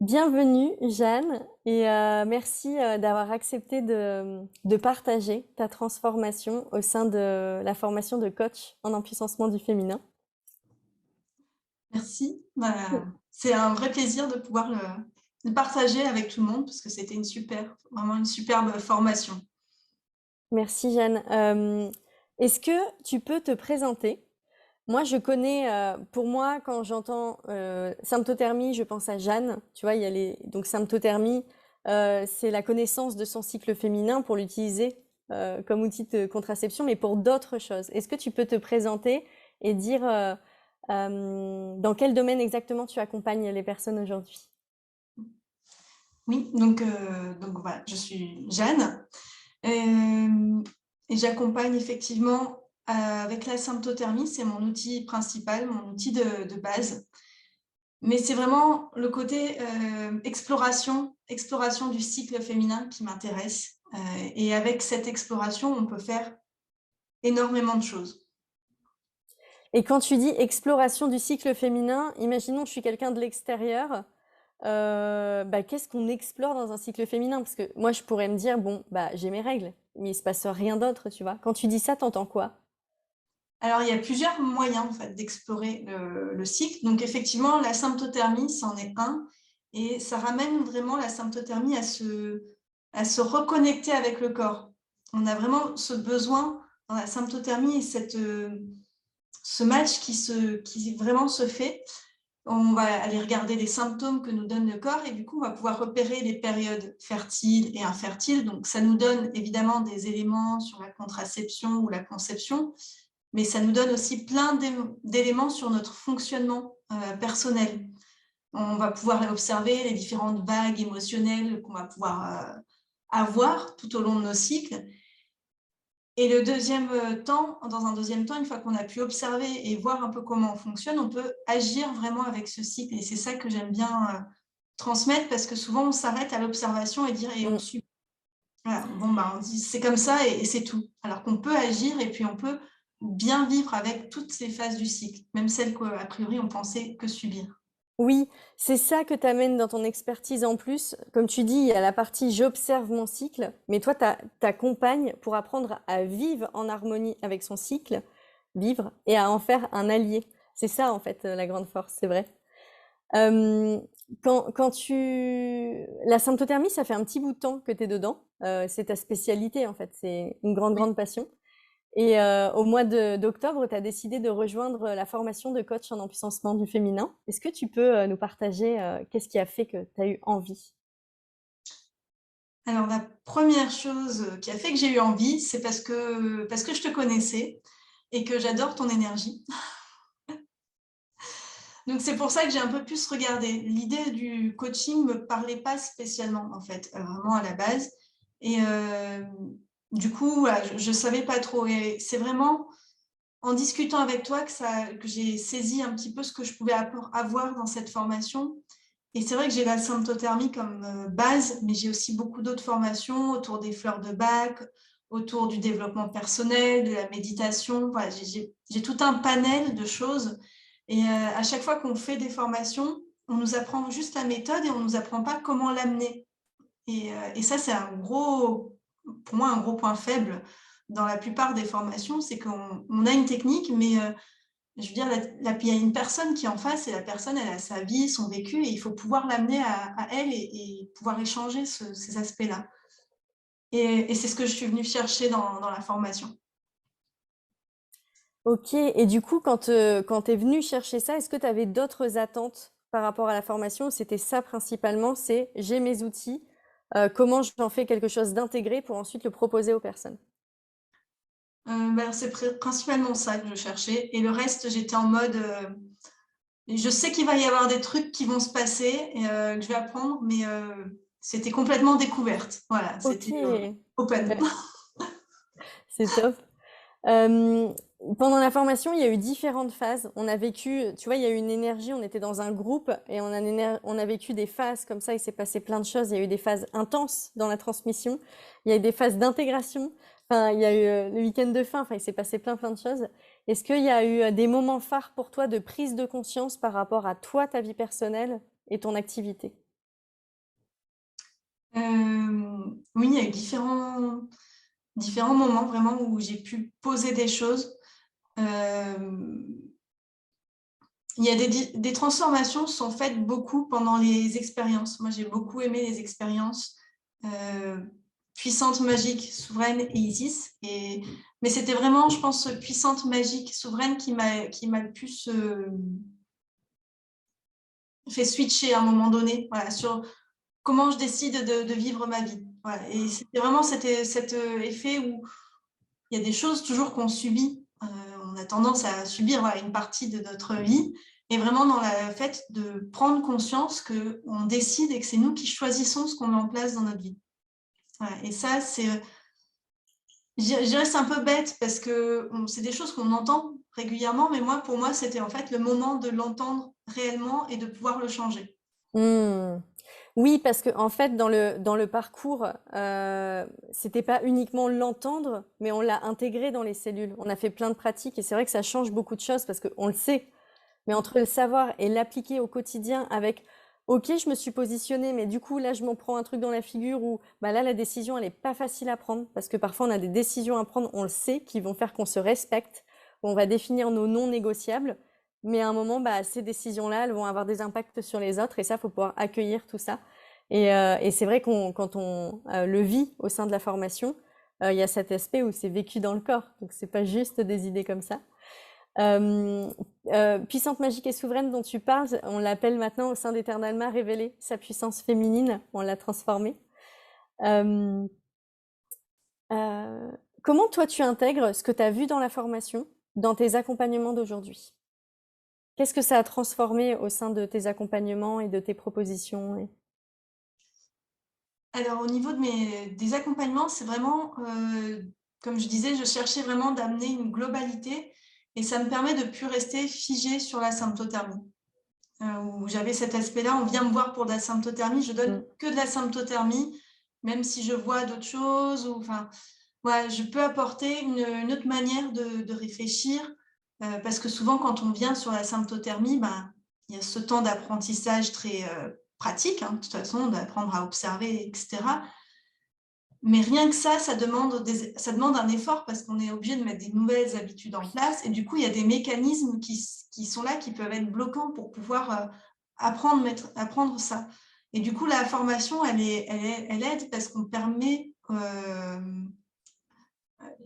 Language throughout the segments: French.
Bienvenue Jeanne et merci d'avoir accepté de partager ta transformation au sein de la formation de coach en empuissancement du féminin. Merci. C'est un vrai plaisir de pouvoir le partager avec tout le monde parce que c'était vraiment une superbe formation. Merci Jeanne. Est-ce que tu peux te présenter? Moi, je connais, pour moi, quand j'entends symptothermie, je pense à Jeanne. Tu vois, il y a donc symptothermie, c'est la connaissance de son cycle féminin pour l'utiliser comme outil de contraception, mais pour d'autres choses. Est-ce que tu peux te présenter et dire dans quel domaine exactement tu accompagnes les personnes aujourd'hui? Oui, donc voilà, je suis Jeanne et j'accompagne effectivement avec la symptothermie, c'est mon outil principal, mon outil de base. Mais c'est vraiment le côté exploration du cycle féminin qui m'intéresse. Et avec cette exploration, on peut faire énormément de choses. Et quand tu dis exploration du cycle féminin, imaginons que je suis quelqu'un de l'extérieur. Bah, qu'est-ce qu'on explore dans un cycle féminin? Parce que moi, je pourrais me dire, bon, bah, j'ai mes règles, mais il se passe rien d'autre, tu vois. Quand tu dis ça, t'entends quoi? Alors, il y a plusieurs moyens en fait, d'explorer le cycle. Donc, effectivement, la symptothermie, c'en est un. Et ça ramène vraiment la symptothermie à se reconnecter avec le corps. On a vraiment ce besoin dans la symptothermie et ce match qui vraiment se fait. On va aller regarder les symptômes que nous donne le corps et du coup, on va pouvoir repérer les périodes fertiles et infertiles. Donc, ça nous donne évidemment des éléments sur la contraception ou la conception, mais ça nous donne aussi plein d'éléments sur notre fonctionnement personnel. On va pouvoir observer les différentes vagues émotionnelles qu'on va pouvoir avoir tout au long de nos cycles. Et dans un deuxième temps, une fois qu'on a pu observer et voir un peu comment on fonctionne, on peut agir vraiment avec ce cycle. Et c'est ça que j'aime bien transmettre parce que souvent on s'arrête à l'observation et dire et on Mm. suit. Voilà. Bon, bah, on dit c'est comme ça et c'est tout. Alors qu'on peut agir et puis on peut bien vivre avec toutes ces phases du cycle, même celles qu'a priori on pensait que subir. Oui, c'est ça que tu amènes dans ton expertise en plus. Comme tu dis, il y a la partie j'observe mon cycle, mais toi, t'accompagnes pour apprendre à vivre en harmonie avec son cycle, vivre, et à en faire un allié. C'est ça, en fait, la grande force, c'est vrai. Euh, La symptothermie, ça fait un petit bout de temps que tu es dedans. C'est ta spécialité, en fait. C'est une grande, Oui. grande passion. Et au mois d'octobre, tu as décidé de rejoindre la formation de coach en empuissancement du féminin. Est-ce que tu peux nous partager qu'est-ce qui a fait que tu as eu envie? Alors la première chose qui a fait que j'ai eu envie, c'est parce que je te connaissais et que j'adore ton énergie. Donc c'est pour ça que j'ai un peu plus regardé. L'idée du coaching me parlait pas spécialement en fait, vraiment à la base. Et du coup, voilà, je savais pas trop. Et c'est vraiment en discutant avec toi que j'ai saisi un petit peu ce que je pouvais avoir dans cette formation. Et c'est vrai que j'ai la symptothermie comme base, mais j'ai aussi beaucoup d'autres formations autour des fleurs de bac, autour du développement personnel, de la méditation. Voilà, j'ai tout un panel de choses. Et à chaque fois qu'on fait des formations, on nous apprend juste la méthode et on ne nous apprend pas comment l'amener. Et ça, c'est pour moi, un gros point faible dans la plupart des formations, c'est qu'on a une technique, mais je veux dire, il y a une personne qui est en face et la personne, elle a sa vie, son vécu, et il faut pouvoir l'amener à elle et pouvoir échanger ces aspects-là. Et c'est ce que je suis venue chercher dans la formation. Ok, et du coup, quand tu es venu chercher ça, est-ce que tu avais d'autres attentes par rapport à la formation? C'était ça principalement, c'est j'ai mes outils, comment j'en fais quelque chose d'intégré pour ensuite le proposer aux personnes? Ben, c'est principalement ça que je cherchais. Et le reste, j'étais en mode, je sais qu'il va y avoir des trucs qui vont se passer, et, que je vais apprendre, mais c'était complètement découverte. Voilà, Ok, c'était open. bah, c'est top. Euh, Pendant la formation, il y a eu différentes phases. On a vécu, tu vois, il y a eu une énergie, on était dans un groupe et on a vécu des phases comme ça, il s'est passé plein de choses. Il y a eu des phases intenses dans la transmission, il y a eu des phases d'intégration, enfin, il y a eu le week-end de fin, enfin, il s'est passé plein, plein de choses. Est-ce qu'il y a eu des moments phares pour toi de prise de conscience par rapport à toi, ta vie personnelle et ton activité? oui, il y a eu différents moments vraiment où j'ai pu poser des choses. Il y a des transformations sont faites beaucoup pendant les expériences. Moi, j'ai beaucoup aimé les expériences puissante, magique, souveraine et Isis. Mais c'était vraiment, je pense, puissante, magique, souveraine qui m'a le plus fait switcher à un moment donné, voilà, sur comment je décide de vivre ma vie. Voilà. Et c'était vraiment cet effet où il y a des choses toujours qu'on subit. On a tendance à subir une partie de notre vie. Et vraiment dans le fait de prendre conscience qu'on décide et que c'est nous qui choisissons ce qu'on met en place dans notre vie. Voilà. Et ça, je dirais c'est un peu bête parce que c'est des choses qu'on entend régulièrement, mais pour moi, c'était en fait le moment de l'entendre réellement et de pouvoir le changer. Mmh. Oui, parce que en fait, dans le parcours, c'était pas uniquement l'entendre, mais on l'a intégré dans les cellules. On a fait plein de pratiques et c'est vrai que ça change beaucoup de choses parce qu'on le sait. Mais entre le savoir et l'appliquer au quotidien avec, ok, je me suis positionnée, mais du coup, là, je m'en prends un truc dans la figure ou, bah là, la décision, elle est pas facile à prendre parce que parfois, on a des décisions à prendre, on le sait, qui vont faire qu'on se respecte, on va définir nos non négociables. Mais à un moment, bah, ces décisions-là, elles vont avoir des impacts sur les autres et ça, faut pouvoir accueillir tout ça. Et c'est vrai quand on le vit au sein de la formation, il y a cet aspect où c'est vécu dans le corps. Donc, c'est pas juste des idées comme ça. Euh, Puissante, magique et souveraine dont tu parles, on l'appelle maintenant au sein d'Eternalma révéler sa puissance féminine, on l'a transformée. Euh, euh, Comment toi tu intègres ce que tu as vu dans la formation dans tes accompagnements d'aujourd'hui? Qu'est-ce que ça a transformé au sein de tes accompagnements et de tes propositions? Alors, au niveau des accompagnements, c'est vraiment, comme je disais, je cherchais vraiment d'amener une globalité et ça me permet de ne plus rester figée sur la symptothermie. Où j'avais cet aspect-là, on vient me voir pour de la symptothermie, je donne que de la symptothermie, même si je vois d'autres choses. Voilà, je peux apporter une autre manière de réfléchir, parce que souvent, quand on vient sur la symptothermie, il y a ce temps d'apprentissage très pratique, de toute façon, d'apprendre à observer, etc. Mais rien que ça demande un effort parce qu'on est obligé de mettre des nouvelles habitudes en place. Et du coup, il y a des mécanismes qui sont là, qui peuvent être bloquants pour pouvoir apprendre ça. Et du coup, la formation, elle aide parce qu'on permet,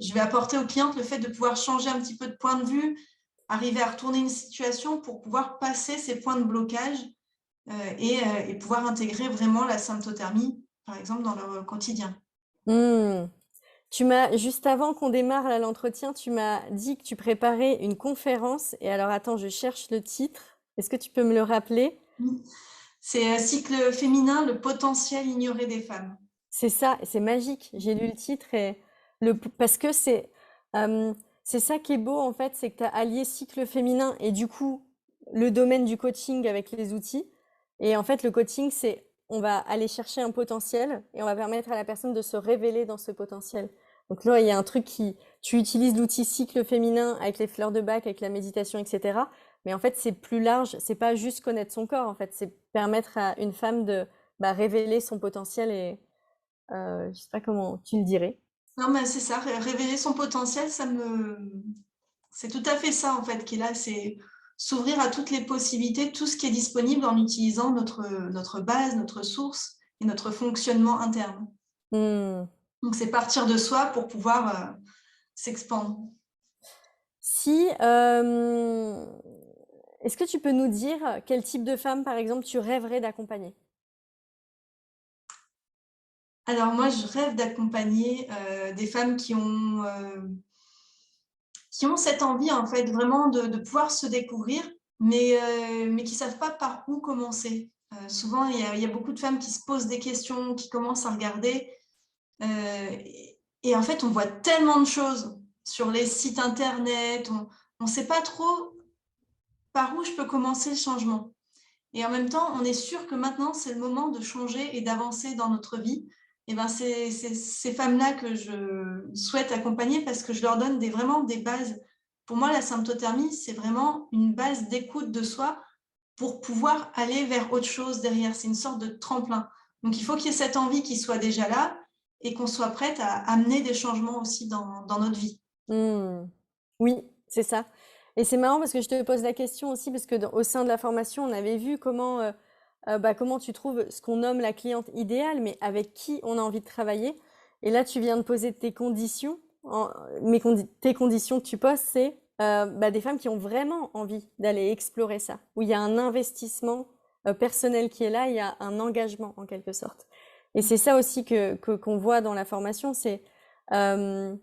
je vais apporter aux clientes le fait de pouvoir changer un petit peu de point de vue, arriver à retourner une situation pour pouvoir passer ces points de blocage et pouvoir intégrer vraiment la symptothermie, par exemple, dans leur quotidien. Juste avant qu'on démarre là, l'entretien, tu m'as dit que tu préparais une conférence. Et alors, attends, je cherche le titre. Est-ce que tu peux me le rappeler? C'est Cycle féminin, le potentiel ignoré des femmes. C'est ça, et c'est magique. J'ai lu le titre parce que c'est ça qui est beau en fait, c'est que tu as allié cycle féminin et du coup le domaine du coaching avec les outils. Et en fait, le coaching, c'est on va aller chercher un potentiel et on va permettre à la personne de se révéler dans ce potentiel. Donc là, il y a un truc tu utilises l'outil cycle féminin avec les fleurs de bac, avec la méditation, etc. Mais en fait, c'est plus large. C'est pas juste connaître son corps. En fait, c'est permettre à une femme de révéler son potentiel et je sais pas comment tu le dirais. Non, mais c'est ça, révéler son potentiel, c'est tout à fait ça en fait qui est là, c'est s'ouvrir à toutes les possibilités, tout ce qui est disponible en utilisant notre base, notre source et notre fonctionnement interne. Donc c'est partir de soi pour pouvoir s'expandre. Est-ce que tu peux nous dire quel type de femme, par exemple, tu rêverais d'accompagner? Alors moi, je rêve d'accompagner des femmes qui ont cette envie en fait vraiment de pouvoir se découvrir, mais qui ne savent pas par où commencer. Souvent, il y a beaucoup de femmes qui se posent des questions, qui commencent à regarder. Et en fait, on voit tellement de choses sur les sites internet, on ne sait pas trop par où je peux commencer le changement. Et en même temps, on est sûr que maintenant, c'est le moment de changer et d'avancer dans notre vie. Et ben, c'est ces femmes-là que je souhaite accompagner parce que je leur donne vraiment des bases. Pour moi, la symptothermie, c'est vraiment une base d'écoute de soi pour pouvoir aller vers autre chose derrière. C'est une sorte de tremplin. Donc, il faut qu'il y ait cette envie qui soit déjà là. et qu'on soit prête à amener des changements aussi dans notre vie. Mmh. Oui, c'est ça. Et c'est marrant parce que je te pose la question aussi parce que au sein de la formation, on avait vu comment tu trouves ce qu'on nomme la cliente idéale, mais avec qui on a envie de travailler. Et là, tu viens de poser tes conditions. Tes conditions que tu poses, c'est des femmes qui ont vraiment envie d'aller explorer ça, où il y a un investissement personnel qui est là, il y a un engagement en quelque sorte. Et c'est ça aussi qu'on voit dans la formation, c'est euh,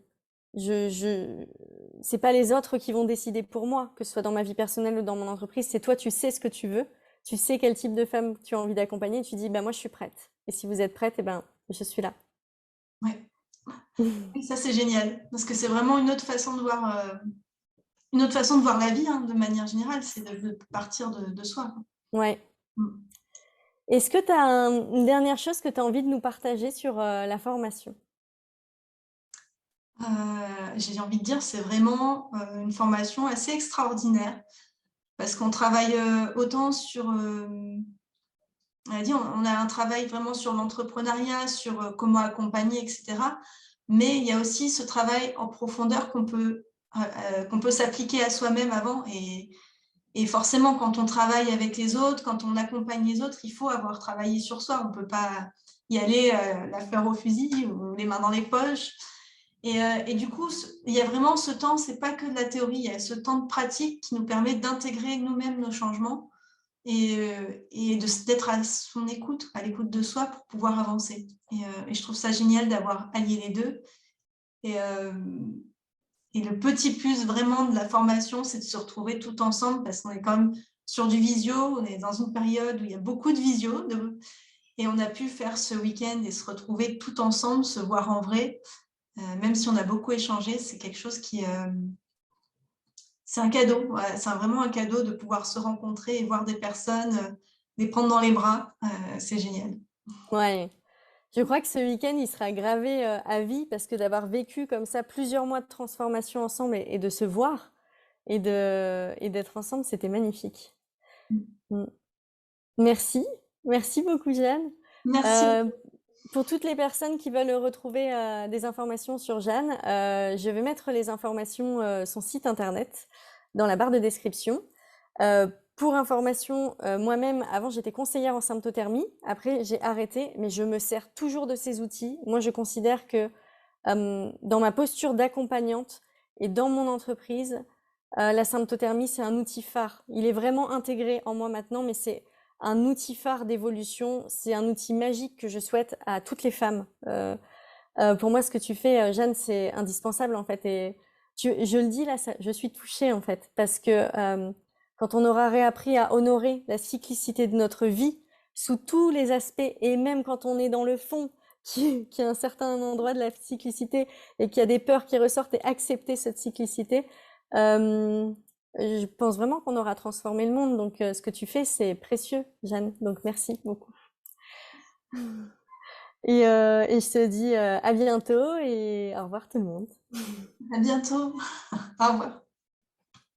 je c'est pas les autres qui vont décider pour moi, que ce soit dans ma vie personnelle ou dans mon entreprise, c'est toi, tu sais ce que tu veux, tu sais quel type de femme tu as envie d'accompagner, et tu dis, bah, moi, je suis prête. Et si vous êtes prête, eh ben, je suis là. Ouais. Et ça, c'est génial, parce que c'est vraiment une autre façon de une autre façon de voir la vie, hein, de manière générale, c'est de partir de soi. Ouais. Mm. Est-ce que tu as une dernière chose que tu as envie de nous partager sur la formation? J'ai envie de dire, c'est vraiment une formation assez extraordinaire, parce qu'on travaille autant sur, on a dit, on a un travail vraiment sur l'entrepreneuriat, sur comment accompagner, etc. Mais il y a aussi ce travail en profondeur qu'on peut s'appliquer à soi-même avant. Et forcément, quand on travaille avec les autres, quand on accompagne les autres, il faut avoir travaillé sur soi. On ne peut pas y aller la fleur au fusil ou les mains dans les poches. Et du coup, il y a vraiment ce temps, c'est pas que de la théorie, il y a ce temps de pratique qui nous permet d'intégrer nous-mêmes nos changements et d'être à son écoute, à l'écoute de soi pour pouvoir avancer. Et je trouve ça génial d'avoir allié les deux. Et, euh, et le petit plus vraiment de la formation, c'est de se retrouver tout ensemble parce qu'on est quand même sur du visio, on est dans une période où il y a beaucoup de visio et on a pu faire ce week-end et se retrouver tout ensemble, se voir en vrai. Même si on a beaucoup échangé, c'est quelque chose c'est un cadeau. Ouais, c'est vraiment un cadeau de pouvoir se rencontrer et voir des personnes, les prendre dans les bras. C'est génial. Ouais. Je crois que ce week-end, il sera gravé à vie parce que d'avoir vécu comme ça plusieurs mois de transformation ensemble et de se voir et d'être ensemble, c'était magnifique. Mm. Merci. Merci beaucoup, Jeanne. Merci. Euh, pour toutes les personnes qui veulent retrouver des informations sur Jeanne, je vais mettre les informations, son site internet, dans la barre de description. Pour information, moi-même, avant, j'étais conseillère en symptothermie. Après, j'ai arrêté, mais je me sers toujours de ces outils. Moi, je considère que dans ma posture d'accompagnante et dans mon entreprise, la symptothermie, c'est un outil phare. Il est vraiment intégré en moi maintenant, mais c'est un outil phare d'évolution. C'est un outil magique que je souhaite à toutes les femmes. Pour moi, ce que tu fais, Jeanne, c'est indispensable en fait. Et je le dis là, je suis touchée en fait, parce que quand on aura réappris à honorer la cyclicité de notre vie sous tous les aspects, et même quand on est dans le fond, qui est un certain endroit de la cyclicité et qu'il y a des peurs qui ressortent, et accepter cette cyclicité, euh, je pense vraiment qu'on aura transformé le monde. Donc, ce que tu fais, c'est précieux, Jeanne. Donc, merci beaucoup. Et je te dis à bientôt et au revoir tout le monde. À bientôt. Au revoir.